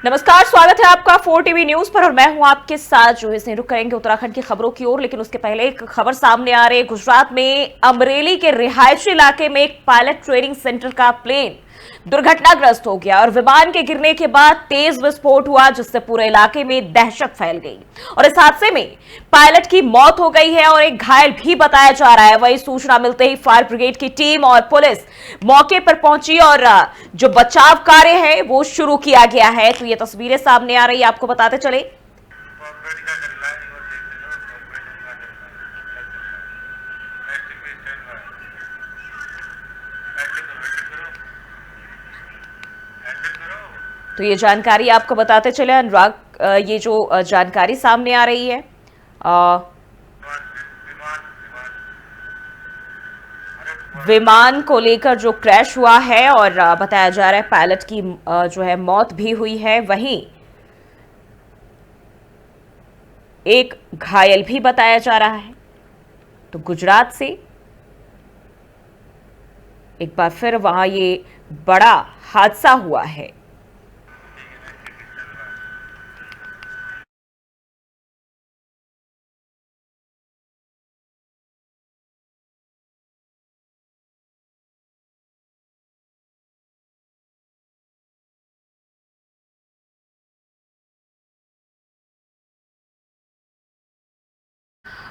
नमस्कार, स्वागत है आपका 4 टीवी न्यूज पर और मैं हूं आपके साथ जो इसे रुक करेंगे उत्तराखंड की खबरों की ओर। लेकिन उसके पहले एक खबर सामने आ रही है। गुजरात में अमरेली के रिहायशी इलाके में एक पायलट ट्रेनिंग सेंटर का प्लेन दुर्घटनाग्रस्त हो गया और विमान के गिरने के बाद तेज विस्फोट हुआ, जिससे पूरे इलाके में दहशत फैल गई और इस हादसे में पायलट की मौत हो गई है और एक घायल भी बताया जा रहा है। वही सूचना मिलते ही फायर ब्रिगेड की टीम और पुलिस मौके पर पहुंची और जो बचाव कार्य है वो शुरू किया गया है। तो ये तस्वीरें सामने आ रही है, आपको बताते चले। तो ये जानकारी आपको बताते चले अनुराग, ये जो जानकारी सामने आ रही है, विमान को लेकर जो क्रैश हुआ है और बताया जा रहा है पायलट की जो है मौत भी हुई है। वहीं एक घायल भी बताया जा रहा है। तो गुजरात से एक बार फिर वहां ये बड़ा हादसा हुआ है।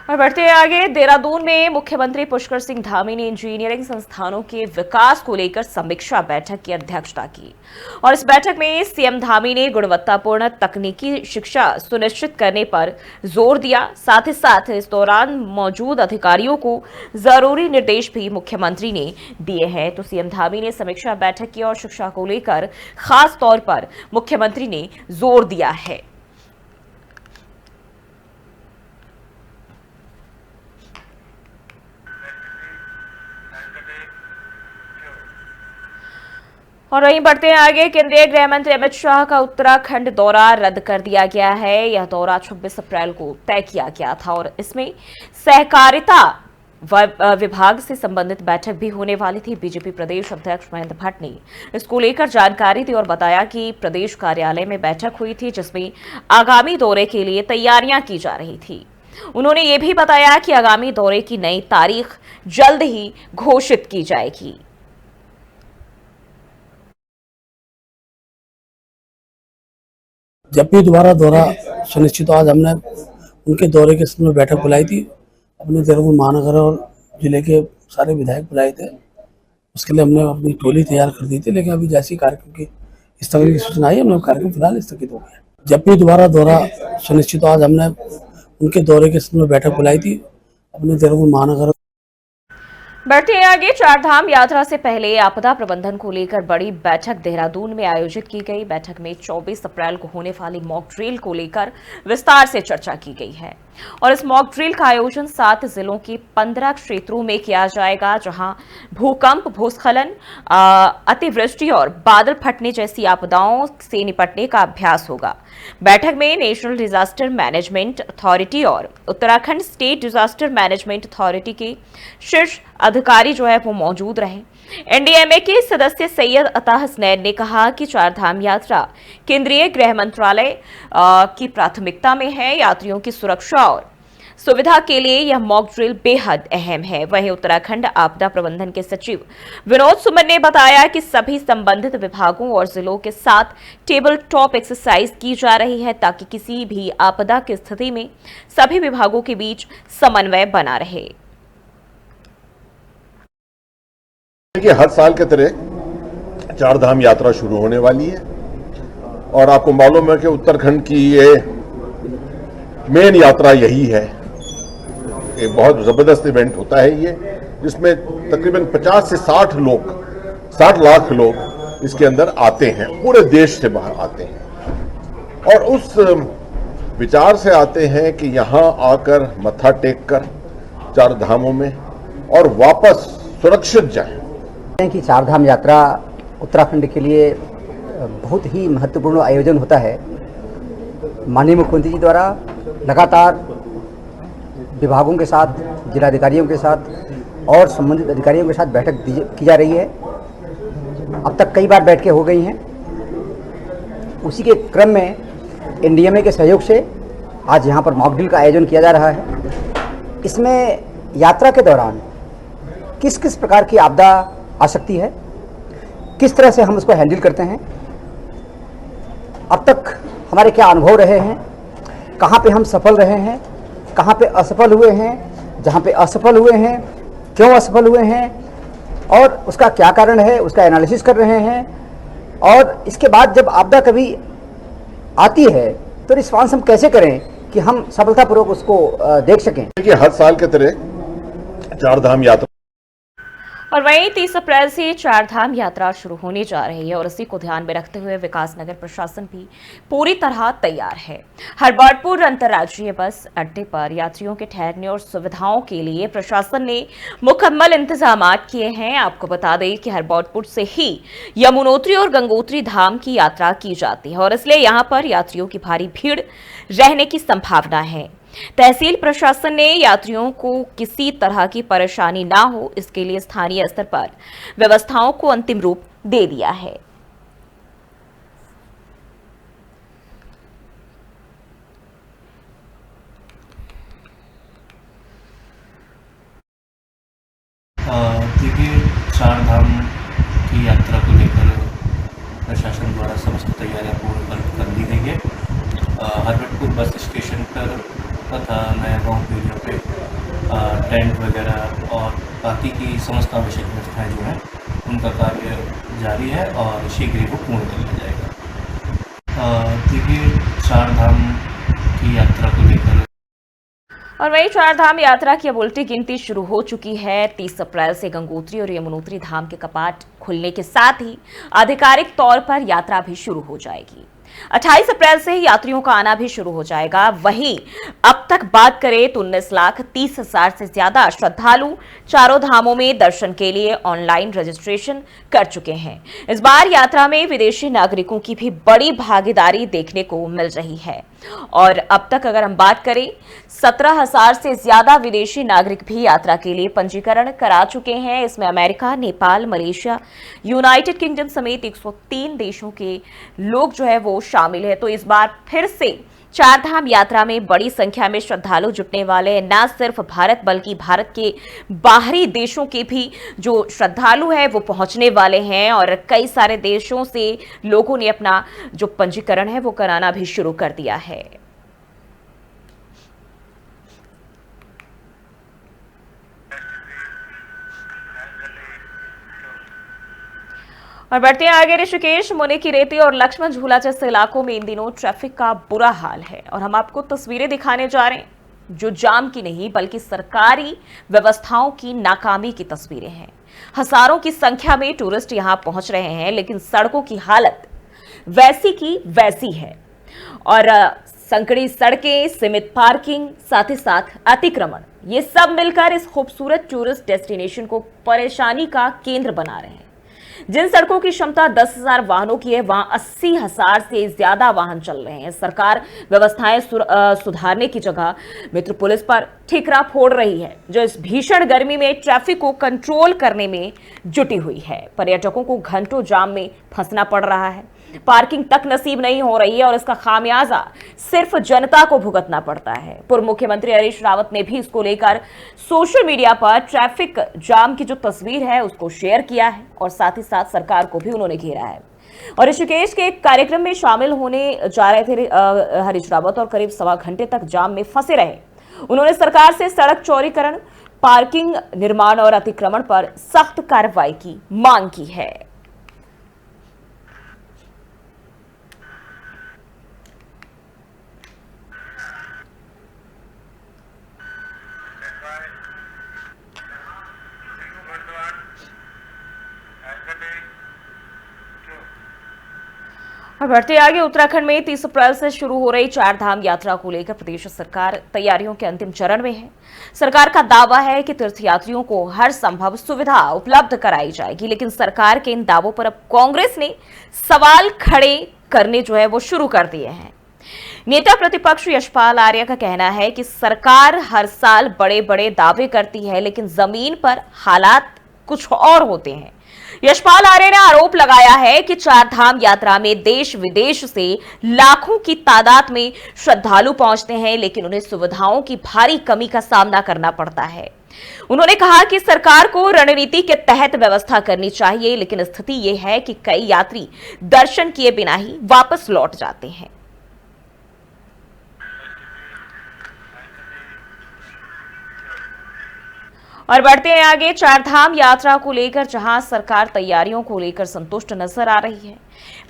और बढ़ते हैं आगे, देहरादून में मुख्यमंत्री पुष्कर सिंह धामी ने इंजीनियरिंग संस्थानों के विकास को लेकर समीक्षा बैठक की अध्यक्षता की और इस बैठक में सीएम धामी ने गुणवत्तापूर्ण तकनीकी शिक्षा सुनिश्चित करने पर जोर दिया। साथ ही साथ इस दौरान मौजूद अधिकारियों को जरूरी निर्देश भी मुख्यमंत्री ने दिए हैं। तो सीएम धामी ने समीक्षा बैठक की और शिक्षा को लेकर खास तौर पर मुख्यमंत्री ने जोर दिया है। और वहीं बढ़ते हैं आगे, केंद्रीय गृह मंत्री अमित शाह का उत्तराखंड दौरा रद्द कर दिया गया है। यह दौरा 26 अप्रैल को तय किया गया था और इसमें सहकारिता विभाग से संबंधित बैठक भी होने वाली थी। बीजेपी प्रदेश अध्यक्ष महेंद्र भट्ट ने इसको लेकर जानकारी दी और बताया कि प्रदेश कार्यालय में बैठक हुई थी जिसमें आगामी दौरे के लिए तैयारियां की जा रही थी। उन्होंने ये भी बताया कि आगामी दौरे की नई तारीख जल्द ही घोषित की जाएगी। जब भी दोबारा दौरा सुनिश्चित, आज हमने उनके दौरे के समय बैठक बुलाई थी। अपने देहरादून महानगर और जिले के सारे विधायक बुलाए थे। उसके लिए हमने अपनी टोली तैयार कर दी थी, लेकिन अभी जैसी कार्यक्रम की स्थगित की सूचना आई, हमने कार्यक्रम फिलहाल स्थगित हो गया। जब भी दोबारा दौरा सुनिश्चित, आज हमने उनके दौरे के समय बैठक बुलाई थी। अपने देहरादून महानगर बढ़ते हैं आगे, चारधाम यात्रा से पहले आपदा प्रबंधन को लेकर बड़ी बैठक देहरादून में आयोजित की गई। बैठक में 24 अप्रैल को होने वाली मॉक ड्रिल को लेकर विस्तार से चर्चा की गई है और इस मॉक ड्रिल का आयोजन 7 जिलों के 15 क्षेत्रों में किया जाएगा, जहां भूकंप, भूस्खलन, अतिवृष्टि और बादल फटने जैसी आपदाओं से निपटने का अभ्यास होगा। बैठक में नेशनल डिजास्टर मैनेजमेंट अथॉरिटी और Uttarakhand state disaster management authority के शीर्ष अधिकारी जो है वो मौजूद रहे। एनडीएमए के सदस्य सैयद अता हसनैन ने कहा कि चारधाम यात्रा केंद्रीय गृह मंत्रालय की प्राथमिकता में है। यात्रियों की सुरक्षा और सुविधा के लिए यह मॉक ड्रिल बेहद अहम है। वहीं उत्तराखंड आपदा प्रबंधन के सचिव विनोद सुमन ने बताया कि सभी संबंधित विभागों और जिलों के साथ टेबल टॉप एक्सरसाइज की जा रही है ताकि किसी भी आपदा की स्थिति में सभी विभागों के बीच समन्वय बना रहे। हर साल के तरह चारधाम यात्रा शुरू होने वाली है और आपको मालूम है कि उत्तराखंड की ये मेन यात्रा यही है। एक बहुत जबरदस्त इवेंट होता है ये, जिसमें तकरीबन 50 से 60 लाख लोग इसके अंदर आते हैं, पूरे देश से बाहर आते हैं और उस विचार से आते हैं कि यहाँ आकर मत्था टेक कर चार धामों में और वापस सुरक्षित जाएं। कि चारधाम यात्रा उत्तराखंड के लिए बहुत ही महत्वपूर्ण आयोजन होता है। माननीय मुख्यमंत्री जी द्वारा लगातार विभागों के साथ, जिलाधिकारियों के साथ और संबंधित अधिकारियों के साथ बैठक की जा रही है। अब तक कई बार बैठकें हो गई हैं उसी के क्रम में एनडीएमए के सहयोग से आज यहाँ पर मॉक ड्रिल का आयोजन किया जा रहा है। इसमें यात्रा के दौरान किस किस प्रकार की आपदा आ सकती है, किस तरह से हम उसको हैंडल करते हैं, अब तक हमारे क्या अनुभव रहे हैं, कहाँ पे हम सफल रहे हैं, कहाँ पे असफल हुए हैं, जहाँ पे असफल हुए हैं क्यों असफल हुए हैं और उसका क्या कारण है, उसका एनालिसिस कर रहे हैं। और इसके बाद जब आपदा कभी आती है तो रिस्पांस हम कैसे करें कि हम सफलतापूर्वक उसको देख सकें। देखिए, हर साल के तरह चार धाम यात्रा और वहीं 30 अप्रैल से चार धाम यात्रा शुरू होने जा रही है और इसी को ध्यान में रखते हुए विकास नगर प्रशासन भी पूरी तरह तैयार है। हरबर्टपुर अंतर्राज्यीय बस अड्डे पर यात्रियों के ठहरने और सुविधाओं के लिए प्रशासन ने मुकम्मल इंतजाम किए हैं। आपको बता दें कि हरबर्टपुर से ही यमुनोत्री और गंगोत्री धाम की यात्रा की जाती है और इसलिए यहां पर यात्रियों की भारी भीड़ रहने की संभावना है। तहसील प्रशासन ने यात्रियों को किसी तरह की परेशानी ना हो, इसके लिए स्थानीय स्तर पर व्यवस्थाओं को अंतिम रूप दे दिया है। देखिए, चार धाम की यात्रा को लेकर प्रशासन द्वारा समस्त तैयारियां पूर्ण कर दी गई है। हरबटपुर बस स्टेशन पर तथा नया गांव एरिया पे टेंट वगैरह और बाकी की समस्त आवश्यक व्यवस्थाएं जो हैं उनका कार्य जारी है और शीघ्र ही वो पूर्ण कर लिया जाएगा। देखिए, चार धाम की यात्रा को लेकर और वहीं चार धाम यात्रा की अब उल्टी गिनती शुरू हो चुकी है। 30 अप्रैल से गंगोत्री और यमुनोत्री धाम के कपाट खुलने के साथ ही आधिकारिक तौर पर यात्रा भी शुरू हो जाएगी। 28 अप्रैल से यात्रियों का आना भी शुरू हो जाएगा। वहीं अब तक बात करें तो 19,30,000 से ज्यादा श्रद्धालु चारों धामों में दर्शन के लिए ऑनलाइन रजिस्ट्रेशन कर चुके हैं। इस बार यात्रा में विदेशी नागरिकों की भी बड़ी भागीदारी देखने को मिल रही है और अब तक अगर हम बात करें 17,000 से ज्यादा विदेशी नागरिक भी यात्रा के लिए पंजीकरण करा चुके हैं। इसमें America, Nepal, Malaysia, United kingdom समेत 103 देशों के लोग जो है वो शामिल है। तो इस बार फिर से चार धाम यात्रा में बड़ी संख्या में श्रद्धालु जुटने वाले हैं। न सिर्फ भारत बल्कि भारत के बाहरी देशों के भी जो श्रद्धालु हैं वो पहुंचने वाले हैं और कई सारे देशों से लोगों ने अपना जो पंजीकरण है वो कराना भी शुरू कर दिया है। और बढ़ते हैं आगे। ऋषिकेश, मुनि की रेती और लक्ष्मण झूला जैसे इलाकों में इन दिनों ट्रैफिक का बुरा हाल है और हम आपको तस्वीरें दिखाने जा रहे हैं जो जाम की नहीं बल्कि सरकारी व्यवस्थाओं की नाकामी की तस्वीरें हैं। हजारों की संख्या में टूरिस्ट यहां पहुंच रहे हैं लेकिन सड़कों की हालत वैसी की वैसी है और संकड़ी सड़कें, सीमित पार्किंग, साथ ही साथ अतिक्रमण, ये सब मिलकर इस खूबसूरत टूरिस्ट डेस्टिनेशन को परेशानी का केंद्र बना रहे हैं। जिन सड़कों की क्षमता 10,000 वाहनों की है वहां 80,000 से ज्यादा वाहन चल रहे हैं। सरकार व्यवस्थाएं सुधारने की जगह मित्र पुलिस पर ठिकरा फोड़ रही है जो इस भीषण गर्मी में ट्रैफिक को कंट्रोल करने में जुटी हुई है। पर्यटकों को घंटों जाम में फंसना पड़ रहा है, पार्किंग तक नसीब नहीं हो रही है और इसका खामियाजा सिर्फ जनता को भुगतना पड़ता है। पूर्व मुख्यमंत्री हरीश रावत ने भी इसको लेकर सोशल मीडिया पर ट्रैफिक जाम की जो तस्वीर है उसको शेयर किया है और साथ ही साथ सरकार को भी उन्होंने घेरा है। और ऋषिकेश के एक कार्यक्रम में शामिल होने जा रहे थे हरीश रावत और करीब 1.25 घंटे तक जाम में फंसे रहे। उन्होंने सरकार से सड़क चौड़ीकरण, पार्किंग निर्माण और अतिक्रमण पर सख्त कार्रवाई की मांग की है। और बढ़ते आगे, उत्तराखंड में 30 अप्रैल से शुरू हो रही चार धाम यात्रा को लेकर प्रदेश सरकार तैयारियों के अंतिम चरण में है। सरकार का दावा है कि तीर्थयात्रियों को हर संभव सुविधा उपलब्ध कराई जाएगी, लेकिन सरकार के इन दावों पर अब कांग्रेस ने सवाल खड़े करने जो है वो शुरू कर दिए हैं। नेता प्रतिपक्ष यशपाल आर्य का कहना है कि सरकार हर साल बड़े बड़े दावे करती है लेकिन जमीन पर हालात कुछ और होते हैं। यशपाल आर्य ने आरोप लगाया है कि चार धाम यात्रा में देश विदेश से लाखों की तादाद में श्रद्धालु पहुंचते हैं, लेकिन उन्हें सुविधाओं की भारी कमी का सामना करना पड़ता है। उन्होंने कहा कि सरकार को रणनीति के तहत व्यवस्था करनी चाहिए, लेकिन स्थिति यह है कि कई यात्री दर्शन किए बिना ही वापस लौट जाते हैं। और बढ़ते हैं आगे। चार धाम यात्रा को लेकर जहां सरकार तैयारियों को लेकर संतुष्ट नजर आ रही है,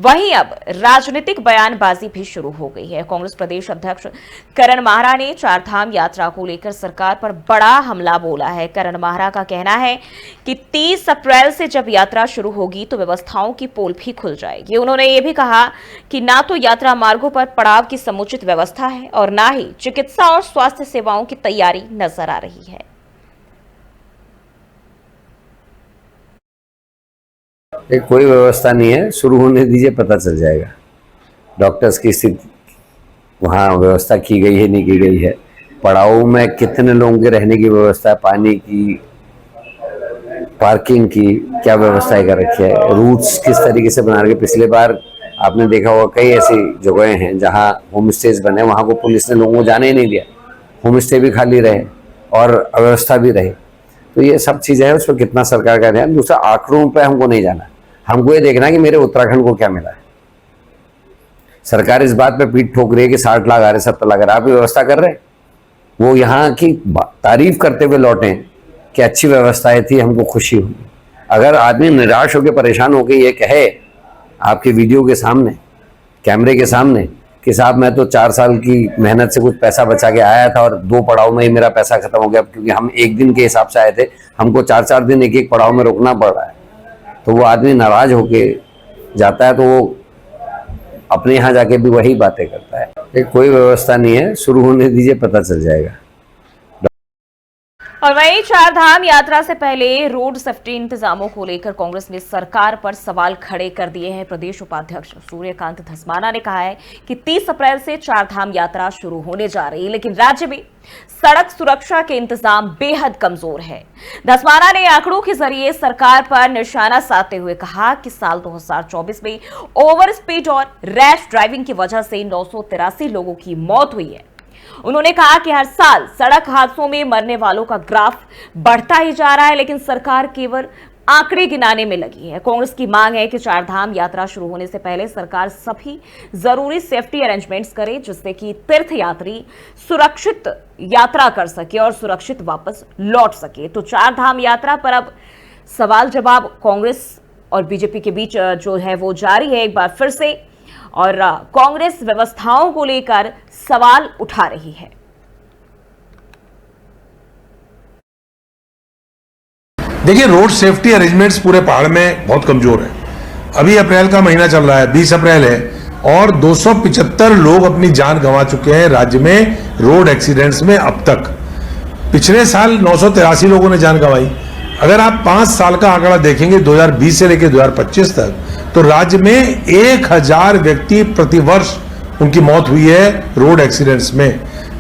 वहीं अब राजनीतिक बयानबाजी भी शुरू हो गई है। कांग्रेस प्रदेश अध्यक्ष करण माहरा ने चार धाम यात्रा को लेकर सरकार पर बड़ा हमला बोला है। करण माहरा का कहना है कि 30 अप्रैल से जब यात्रा शुरू होगी तो व्यवस्थाओं की पोल भी खुल जाएगी। उन्होंने ये भी कहा कि ना तो यात्रा मार्गों पर पड़ाव की समुचित व्यवस्था है और ना ही चिकित्सा और स्वास्थ्य सेवाओं की तैयारी नजर आ रही है। कोई व्यवस्था नहीं है, शुरू होने दीजिए, पता चल जाएगा। डॉक्टर्स की स्थिति वहाँ व्यवस्था की गई है नहीं की गई है, पड़ाव में कितने लोगों के रहने की व्यवस्था है, पानी की, पार्किंग की क्या व्यवस्था कर रखी है, रूट्स किस तरीके से बना रखे। पिछले बार आपने देखा होगा कई ऐसी जगहें हैं जहाँ होम स्टेज बने, वहाँ को पुलिस ने लोगों को जाने ही नहीं दिया, होम स्टे भी खाली रहे और अव्यवस्था भी रही। तो ये सब चीज़ें हैं, उस पर कितना सरकार का ध्यान। दूसरा, आंकड़ों पे हमको नहीं जाना, हमको ये देखना कि मेरे उत्तराखंड को क्या मिला है। सरकार इस बात पे पीठ ठोक रही है कि 60 लाख आ रहे, 70 लाख आ रहे, आप व्यवस्था कर रहे हैं। वो यहाँ की तारीफ करते हुए लौटे कि अच्छी व्यवस्थाएं थी, हमको खुशी हुई। अगर आदमी निराश होकर परेशान होकर ये कहे आपके वीडियो के सामने, कैमरे के सामने कि साहब मैं तो 4 साल की मेहनत से कुछ पैसा बचा के आया था और 2 पड़ाव में ही मेरा पैसा खत्म हो गया, क्योंकि हम एक दिन के हिसाब से आए थे, हमको 4-4 दिन एक एक पड़ाव में रुकना पड़ रहा है, तो वो आदमी नाराज होके जाता है, तो वो अपने यहाँ जाके भी वही बातें करता है। कोई व्यवस्था नहीं है, शुरू होने दीजिए, पता चल जाएगा। और वहीं चार धाम यात्रा से पहले रोड सेफ्टी इंतजामों को लेकर कांग्रेस ने सरकार पर सवाल खड़े कर दिए हैं। प्रदेश उपाध्यक्ष सूर्यकांत धस्माना ने कहा है कि 30 अप्रैल से चार धाम यात्रा शुरू होने जा रही है, लेकिन राज्य में सड़क सुरक्षा के इंतजाम बेहद कमजोर है। धस्माना ने आंकड़ों के जरिए सरकार पर निशाना साधते हुए कहा कि साल 2024 में ओवर स्पीड और रैश ड्राइविंग की वजह से 983 लोगों की मौत हुई है। उन्होंने कहा कि हर साल सड़क हादसों में मरने वालों का ग्राफ बढ़ता ही जा रहा है, लेकिन सरकार केवल आंकड़े गिनाने में लगी है। कांग्रेस की मांग है कि चार धाम यात्रा शुरू होने से पहले सरकार सभी जरूरी सेफ्टी अरेंजमेंट्स करे, जिससे कि तीर्थ यात्री सुरक्षित यात्रा कर सके और सुरक्षित वापस लौट सके। तो चार धाम यात्रा पर अब सवाल जवाब कांग्रेस और बीजेपी के बीच जो है वो जारी है एक बार फिर से, और कांग्रेस व्यवस्थाओं को लेकर सवाल उठा रही है। देखिए, रोड सेफ्टी अरेंजमेंट्स पूरे पहाड़ में बहुत कमजोर है। अभी अप्रैल का महीना चल रहा है, 20 अप्रैल है, और 275 लोग अपनी जान गंवा चुके हैं राज्य में रोड एक्सीडेंट्स में अब तक। पिछले साल 983 लोगों ने जान गंवाई। अगर आप 5 साल का आंकड़ा देखेंगे 2020 से लेकर 2025 तक, तो राज्य में 1000 व्यक्ति प्रतिवर्ष उनकी मौत हुई है रोड एक्सीडेंट्स में।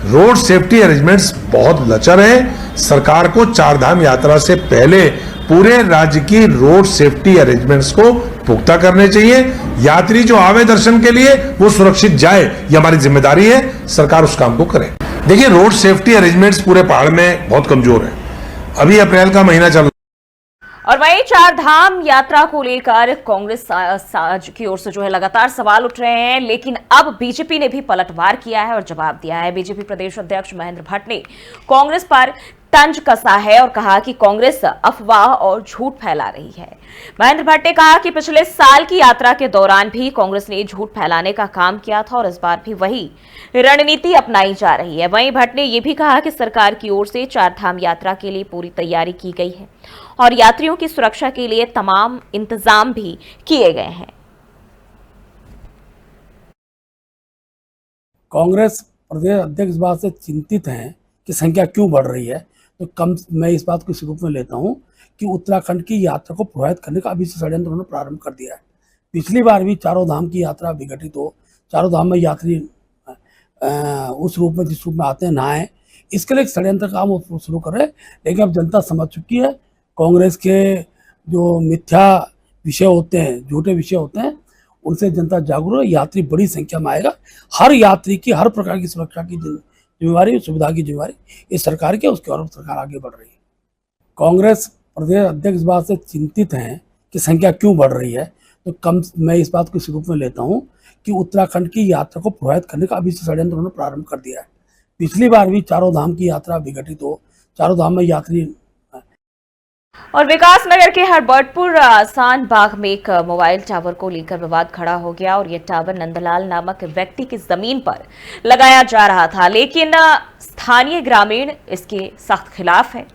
रोड सेफ्टी अरेंजमेंट्स बहुत लचर है। सरकार को चार धाम यात्रा से पहले पूरे राज्य की रोड सेफ्टी अरेंजमेंट्स को पुख्ता करने चाहिए। यात्री जो आवे दर्शन के लिए वो सुरक्षित जाए, ये हमारी जिम्मेदारी है, सरकार उस काम को करे। देखिए, रोड सेफ्टी अरेंजमेंट्स पूरे पहाड़ में बहुत कमजोर है। अभी अप्रैल का महीना चल। और वहीं चार धाम यात्रा को लेकर कांग्रेस की ओर से जो है लगातार सवाल उठ रहे हैं, लेकिन अब बीजेपी ने भी पलटवार किया है और जवाब दिया है। बीजेपी प्रदेश अध्यक्ष महेंद्र भट्ट ने कांग्रेस पर तंज कसा है और कहा कि कांग्रेस अफवाह और झूठ फैला रही है। महेंद्र भट्ट ने कहा कि पिछले साल की यात्रा के दौरान भी कांग्रेस ने झूठ फैलाने का काम किया था और इस बार भी वही रणनीति अपनाई जा रही है। वहीं भट्ट ने यह भी कहा कि सरकार की ओर से चार धाम यात्रा के लिए पूरी तैयारी की गई है और यात्रियों की सुरक्षा के लिए तमाम इंतजाम भी किए गए हैं। कांग्रेस प्रदेश अध्यक्ष इस बात से चिंतित हैं कि संख्या क्यों बढ़ रही है, तो मैं इस बात को इस रूप में लेता हूं कि उत्तराखंड की यात्रा को प्रभावित करने का अभी से षड्यंत्र उन्होंने प्रारंभ कर दिया है। पिछली बार भी चारों धाम की यात्रा विघटित हो, चारों धाम में यात्री उस रूप में जिस रूप में आते हैं ना आए, इसके लिए एक षड्यंत्र काम शुरू कर रहे हैं। लेकिन अब जनता समझ चुकी है कांग्रेस के जो मिथ्या विषय होते हैं, झूठे विषय होते हैं, उनसे जनता जागरूक है। यात्री बड़ी संख्या में आएगा। हर यात्री की हर प्रकार की सुरक्षा की जिम्मेवारी, सुविधा की जिम्मेवारी इस सरकार की है, उसकी और सरकार आगे बढ़ रही है। कांग्रेस प्रदेश अध्यक्ष इस बात से चिंतित हैं कि संख्या क्यों बढ़ रही है, तो मैं इस बात को इस रूप में लेता हूं कि उत्तराखंड की यात्रा को प्रभावित करने का अभी से षड्यंत्र उन्होंने प्रारंभ कर दिया है। पिछली बार भी चारों धाम की यात्रा विघटित हो, चारों धाम में यात्री। और विकास नगर के हरबर्टपुर आसान बाग में एक मोबाइल टावर को लेकर विवाद खड़ा हो गया और यह टावर नंदलाल नामक व्यक्ति की जमीन पर लगाया जा रहा था, लेकिन स्थानीय ग्रामीण इसके सख्त खिलाफ है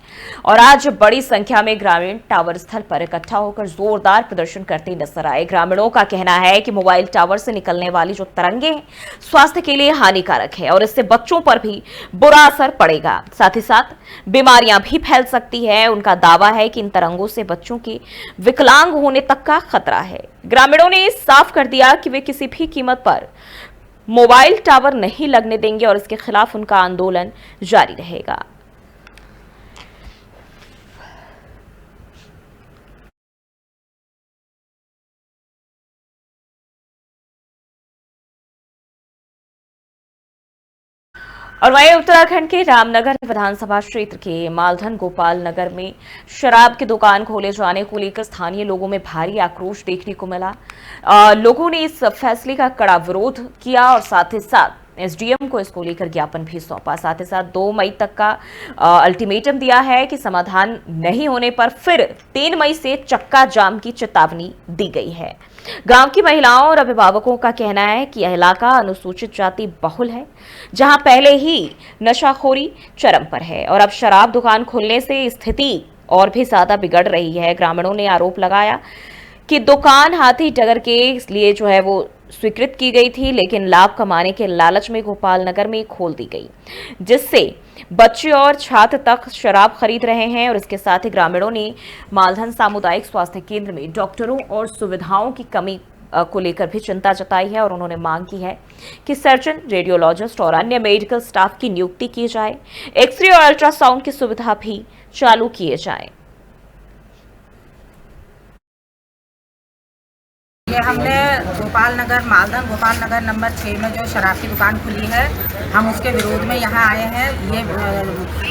और आज बड़ी संख्या में ग्रामीण टावर स्थल पर इकट्ठा होकर जोरदार प्रदर्शन करते नजर आए। ग्रामीणों का कहना है कि मोबाइल टावर से निकलने वाली जो तरंगे हैं स्वास्थ्य के लिए हानिकारक है और इससे बच्चों पर भी बुरा असर पड़ेगा, साथ ही साथ बीमारियां भी फैल सकती है। उनका दावा है कि इन तरंगों से बच्चों के विकलांग होने तक का खतरा है। ग्रामीणों ने साफ कर दिया कि वे किसी भी कीमत पर मोबाइल टावर नहीं लगने देंगे और इसके खिलाफ उनका आंदोलन जारी रहेगा। और वहीं उत्तराखंड के रामनगर विधानसभा क्षेत्र के मालधन गोपाल नगर में शराब की दुकान खोले जाने को लेकर स्थानीय लोगों में भारी आक्रोश देखने को मिला। लोगों ने इस फैसले का कड़ा विरोध किया और साथ ही साथ एसडीएम को इसको लेकर ज्ञापन भी सौंपा। साथ ही साथ 2 मई तक का अल्टीमेटम दिया है कि समाधान नहीं होने पर फिर 3 मई से चक्का जाम की चेतावनी दी गई है। गांव की महिलाओं और अभिभावकों का कहना है कि यह इलाका अनुसूचित जाति बहुल है, जहां पहले ही नशाखोरी चरम पर है और अब शराब दुकान खुलने से स्थिति और भी ज्यादा बिगड़ रही है। ग्रामीणों ने आरोप लगाया कि दुकान हाथी टगर के लिए जो है वो स्वीकृत की गई थी, लेकिन लाभ कमाने के लालच में गोपाल नगर में खोल दी गई, जिससे बच्चे और छात्र तक शराब खरीद रहे हैं। और इसके साथ ही ग्रामीणों ने मालधन सामुदायिक स्वास्थ्य केंद्र में डॉक्टरों और सुविधाओं की कमी को लेकर भी चिंता जताई है और उन्होंने मांग की है कि सर्जन, रेडियोलॉजिस्ट और अन्य मेडिकल स्टाफ की नियुक्ति की जाए। एक्सरे और अल्ट्रासाउंड की सुविधा भी चालू किए जाए। ये हमने मालधन गोपाल नगर नंबर 6 में जो शराब की दुकान खुली है, हम उसके विरोध में यहाँ आए हैं। ये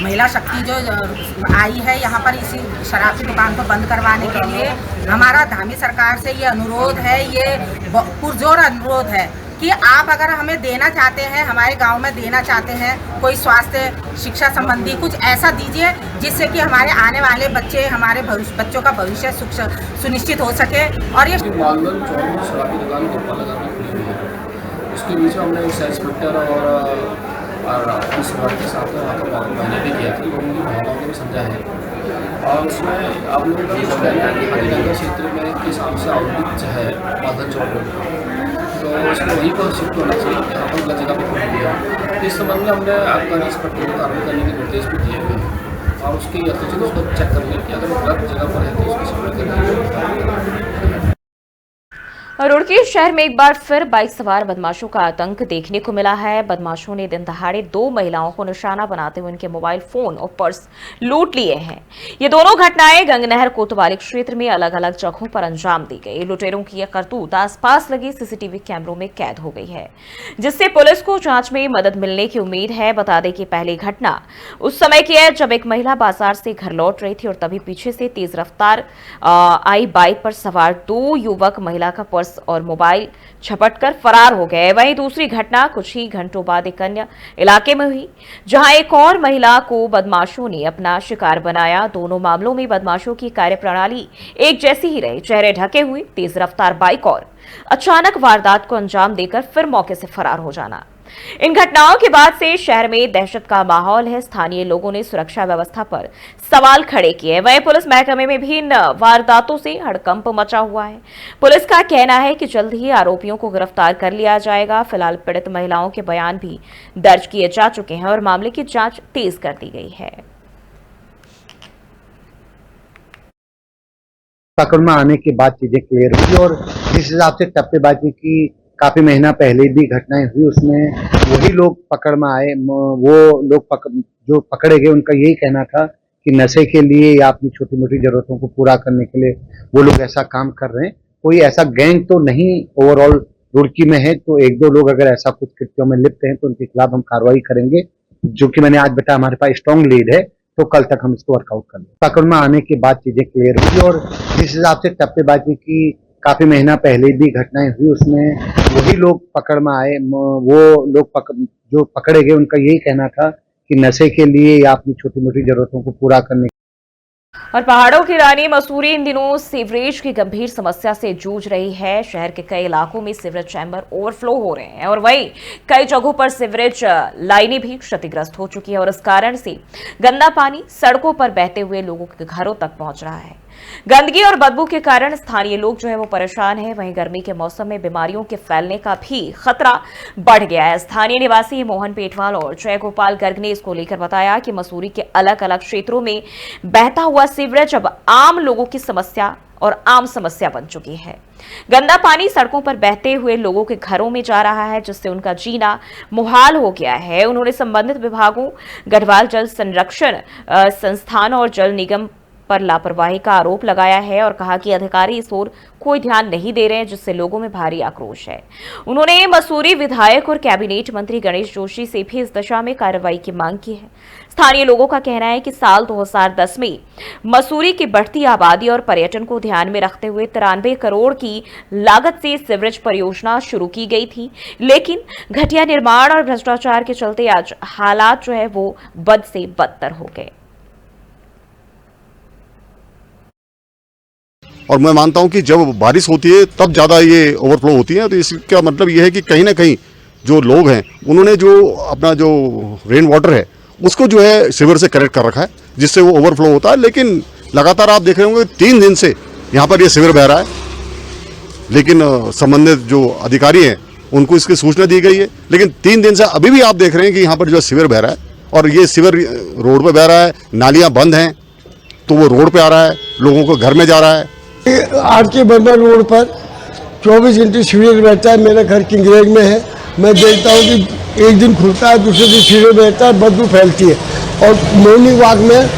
महिला शक्ति जो आई है यहाँ पर इसी शराब की दुकान को बंद करवाने के लिए, हमारा धामी सरकार से ये अनुरोध है, ये पुरजोर अनुरोध है कि आप अगर हमें देना चाहते हैं, हमारे गांव में देना चाहते हैं कोई स्वास्थ्य शिक्षा संबंधी कुछ ऐसा दीजिए जिससे कि हमारे आने वाले बच्चे, हमारे बच्चों का भविष्य सुनिश्चित हो सके। और ये मालधन चौक में शराब की दुकान को लगाना खुली हुई है, उसके बीच में हमने सेल्स इंस्पेक्टर और पुलिस विभाग के साथ में वहाँ पर मैंने भी किया था, लोगों की भावनाओं को भी समझा है। और उसमें आप लोगों का हरिनगर क्षेत्र में किस नाम से आउटरीच है मालधन चौक में, तो उसको वहीं पर शिफ्ट होना चाहिए, यहाँ पर गलत जगह पर खोल दिया। इस संबंध में हमने आबकारी इंस्पेक्टर को कार्रवाई करने के निर्देश भी दिए हुए हैं और उसकी यथोचित उसको चेक करने की, अगर वो गलत जगह पर है तो उसको शिफ्ट करने। रुड़की शहर में एक बार फिर बाइक सवार बदमाशों का आतंक देखने को मिला है। बदमाशों ने दिन दहाड़े 2 महिलाओं को निशाना बनाते हुए उनके मोबाइल फोन और पर्स लूट लिए हैं। ये दोनों घटनाएं गंगनहर कोतवाली क्षेत्र में अलग अलग जगहों पर अंजाम दी गई। लुटेरों की यह करतूत आसपास लगे सीसीटीवी कैमरों में कैद हो गई है, जिससे पुलिस को जांच में मदद मिलने की उम्मीद है। बता दें कि पहली घटना उस समय की है जब एक महिला बाजार से घर लौट रही थी और तभी पीछे से तेज रफ्तार आई बाइक पर सवार 2 युवक महिला का पर्स और मोबाइल झपटकर फरार हो गए। वहीं दूसरी घटना कुछ ही घंटों बाद एक अन्य इलाके में हुई, जहां एक और महिला को बदमाशों ने अपना शिकार बनाया। दोनों मामलों में बदमाशों की कार्यप्रणाली एक जैसी ही रही, चेहरे ढके हुए, तेज रफ्तार बाइक और अचानक वारदात को अंजाम देकर फिर मौके से फरार हो जाना। इन घटनाओं के बाद से शहर में दहशत का माहौल है। स्थानीय लोगों ने सुरक्षा व्यवस्था पर सवाल खड़े किए। वहीं पुलिस महकमे में भी इन वारदातों से हड़कंप मचा हुआ है। पुलिस का कहना है कि जल्द ही आरोपियों को गिरफ्तार कर लिया जाएगा। फिलहाल पीड़ित महिलाओं के बयान भी दर्ज किए जा चुके हैं और मामले की जांच तेज कर दी गई है। पकड़ में आने के बाद चीजें क्लियर हुई और जिस हिसाब से टप्पेबाजी की काफी महीना पहले भी घटनाएं हुई, उसमें वही लोग पकड़ में आए। वो लोग जो पकड़े गए उनका यही कहना था कि नशे के लिए या अपनी छोटी मोटी जरूरतों को पूरा करने के लिए वो लोग ऐसा काम कर रहे हैं। कोई ऐसा गैंग तो नहीं ओवरऑल रुड़की में है, तो एक दो लोग अगर ऐसा कुछ कृत्यों में लिप्त हैं तो उनके खिलाफ हम कार्रवाई करेंगे। जो कि मैंने आज बताया, हमारे पास स्ट्रॉन्ग लीड है, तो कल तक हम इसको वर्कआउट कर लेंगे। पकड़ में आने के बाद चीजें क्लियर हुई और जिस हिसाब से टप्पेबाजी की काफी महीना पहले भी घटनाएं हुई, उसमें वही लोग पकड़ में आए। वो लोग जो पकड़े गए उनका यही कहना था कि नशे के लिए या अपनी छोटी मोटी जरूरतों को पूरा करने। और पहाड़ों की रानी मसूरी इन दिनों सीवरेज की गंभीर समस्या से जूझ रही है। शहर के कई इलाकों में सीवरेज चैम्बर ओवरफ्लो हो रहे हैं और वहीं कई जगहों पर सीवरेज लाइनें भी क्षतिग्रस्त हो चुकी है और इस कारण से गंदा पानी सड़कों पर बहते हुए लोगों के घरों तक पहुंच रहा है। गंदगी और बदबू के कारण स्थानीय लोग जो है वो परेशान हैं। वहीं गर्मी के मौसम में बीमारियों के फैलने का भी खतरा बढ़ गया है। स्थानीय निवासी मोहन पेटवाल और जय गोपाल गर्ग ने इसको लेकर बताया कि मसूरी के अलग अलग क्षेत्रों में बहता हुआ सीवरेज अब आम लोगों की समस्या और आम समस्या बन चुकी है। गंदा पानी सड़कों पर बहते हुए लोगों के घरों में जा रहा है, जिससे उनका जीना मुहाल हो गया है। उन्होंने संबंधित विभागों, गढ़वाल जल संरक्षण संस्थान और जल निगम पर लापरवाही का आरोप लगाया है और कहा कि अधिकारी इस ओर कोई ध्यान नहीं दे रहे हैं, जिससे लोगों में भारी आक्रोश है। उन्होंने मसूरी विधायक और कैबिनेट मंत्री गणेश जोशी से भी इस दिशा में कार्रवाई की मांग की है। स्थानीय लोगों का कहना है कि साल 2010 में मसूरी की बढ़ती आबादी और पर्यटन को ध्यान में रखते हुए 93 करोड़ की लागत से सीवरेज परियोजना शुरू की गई थी, लेकिन घटिया निर्माण और भ्रष्टाचार के चलते आज हालात जो है वो बद से बदतर हो गए। और मैं मानता हूं कि जब बारिश होती है तब ज़्यादा ये ओवरफ्लो होती है। तो इसका मतलब ये है कि कहीं ना कहीं जो लोग हैं उन्होंने जो अपना जो रेन वाटर है उसको जो है सीवर से कनेक्ट कर रखा है, जिससे वो ओवरफ्लो होता है। लेकिन लगातार आप देख रहे होंगे 3 दिन से यहाँ पर ये सीवर बह रहा है, लेकिन संबंधित जो अधिकारी हैं उनको इसकी सूचना दी गई है। लेकिन 3 दिन से अभी भी आप देख रहे हैं कि यहाँ पर जो सीवर बह रहा है और ये सीवर रोड पर बह रहा है, नालियाँ बंद हैं तो वो रोड पर आ रहा है, लोगों को घर में जा रहा है। आर.के. बर्मन रोड पर 24 घंटे सीवरेज बहता है। मेरा घर किंगरेज में है। मैं देखता हूँ कि एक दिन खुलता है, दूसरे दिन सीवरेज बहता है, बदबू फैलती है। और मॉर्निंग वॉक में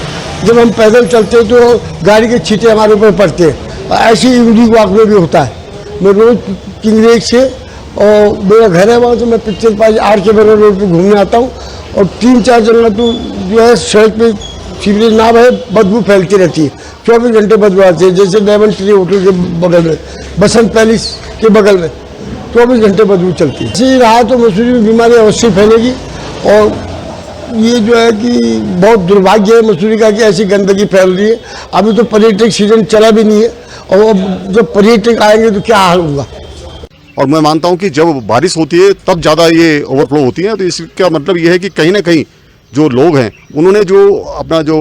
जब हम पैदल चलते हैं तो गाड़ी के छींटे हमारे ऊपर पड़ते हैं। और ऐसे ही इवनिंग वॉक में भी होता है। मैं रोज किंगरेज से और मेरा घर है वहाँ, तो मैं पिक्चर पास आर.के. बर्मन रोड पर घूमने आता हूँ और 3-4 जगह तो जो है सड़क पे सीवरेज ना बहे, बदबू फैलती रहती है। 24 घंटे बदबू आती है। जैसे डायमंड ट्री होटल के बगल में, बसंत पैलेस के बगल में 24 घंटे बदबू चलती है। ऐसे रहा तो मसूरी में बीमारी अवश्य फैलेगी। और ये जो है कि बहुत दुर्भाग्य है मसूरी का कि ऐसी गंदगी फैल रही है। अभी तो पर्यटक सीजन चला भी नहीं है और अब जब पर्यटक आएंगे तो क्या हाल होगा। और मैं मानता हूं कि जब बारिश होती है तब ज़्यादा ये ओवरफ्लो होती है। तो इसका मतलब ये है कि कहीं ना कहीं जो लोग हैं उन्होंने जो अपना जो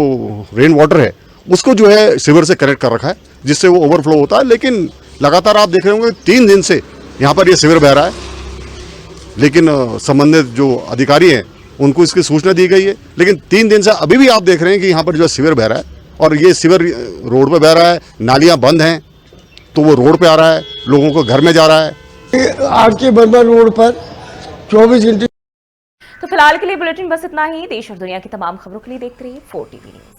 रेन वाटर है उसको जो है सीवर से कनेक्ट कर रखा है, जिससे वो ओवरफ्लो होता है। लेकिन लगातार आप देख रहे होंगे 3 दिन से यहाँ पर ये सीवर बह रहा है, लेकिन संबंधित जो अधिकारी हैं उनको इसकी सूचना दी गई है। लेकिन 3 दिन से अभी भी आप देख रहे हैं कि यहाँ पर जो सीवर बह रहा है और ये सीवर रोड पर बह रहा है, नालियाँ बंद हैं तो वो रोड पर आ रहा है, लोगों को घर में जा रहा है। आर.के. बर्मन रोड पर 24 घंटे। तो फिलहाल के लिए बुलेटिन बस इतना ही। देश और दुनिया की तमाम खबरों के लिए देखते रहिए 4 TV न्यूज़।